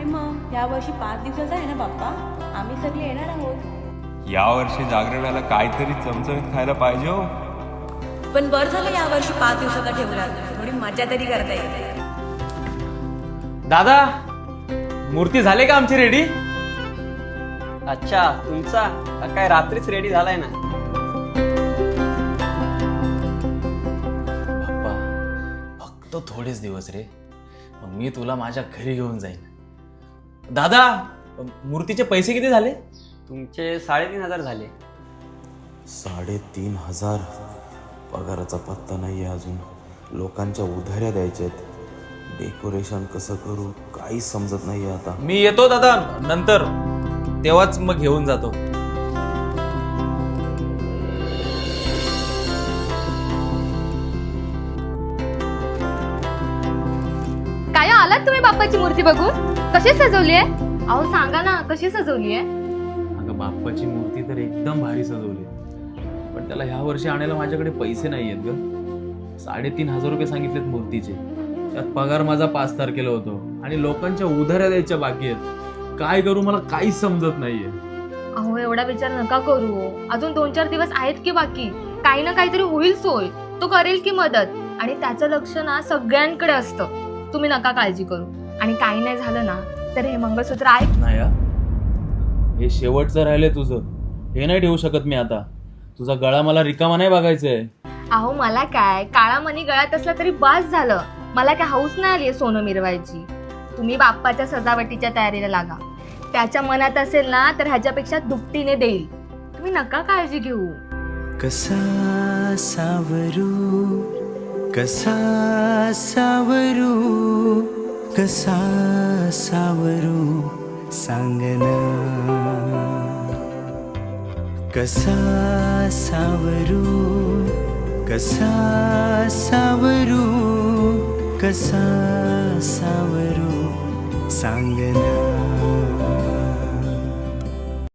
मग यावर्षी 5 दिवसाचा आहे ना बाप्पा, आम्ही सगळे येणार आहोत. यावर्षी जागरणाला काहीतरी चमचमीत खायला पाहिजे हो. पण बरं झालं यावर्षी 5 दिवसाचा ठेवला, थोडी मजा तरी करता येते. दादा, मूर्ती झाले का आमची रेडी? अच्छा, तुमचा काय रात्रीच रेडी झालाय ना. बाप्पा, फक्त थोडेच दिवस रे, मग मी तुला माझ्या घरी घेऊन जाईन. दादा, मूर्तीचे पैसे किती झाले? तुमचे 3,500 झाले. 3,500 पगाराचा पत्ता नाही आहे अजून. लोकांच्या उधाऱ्या द्यायच्यात. डेकोरेशन कसं करू काहीच समजत नाही आता. मी येतो दादा नंतर, तेव्हाच मग घेऊन जातो. काय आलात तुम्ही बाप्पाची मूर्ती बघून? कशी सजवली आहे? अहो सांगा ना, कशी सजवली आहे? अगं बाप्पाची मूर्ती तर एकदम भारी सजवली, पण त्याला ह्या वर्षी आणायला माझ्याकडे पैसे नाही आहेत ग. 3,500 रुपये सांगितलेत मूर्तीचे. त्यात पगार माझा 5 तारखेला होतो आणि लोकांच्या उधाऱ्या द्यायच्या बाकी आहेत. काय करू मला काहीच समजत नाहीये. अहो एवढा विचार नका करू, अजून 2-4 दिवस आहेत की बाकी. काही ना काहीतरी होईल सोय, तो करेल की मदत. आणि त्याचं लक्ष ना सगळ्यांकडे असतं. तुम्ही नका काळजी करू. आणि काही नाही झालं ना तर हे मंगळसूत्र ऐक. नाही हा. हे शेवटचं राहिलंय तुझं, हे नाही ठेवू शकत मी आता. तुझा गळा मला रिकामा नाही बघायचंय. अहो मला काय, काळा मणी गळ्यात असला तरी बास झालं. मला काय हौस नाही आली सोनं मिरवायची. तुम्ही बाप्पाच्या सजावटीच्या तयारीला लागा. त्याच्या मनात असेल ना तर ह्याच्यापेक्षा दुपटीने देईल. तुम्ही नका काळजी घेऊ. कसा सावरू, कसा सावरू, कसा सावरू सांगना. कसा सावरू, कसा सावरू, कसा सावरू सांगना.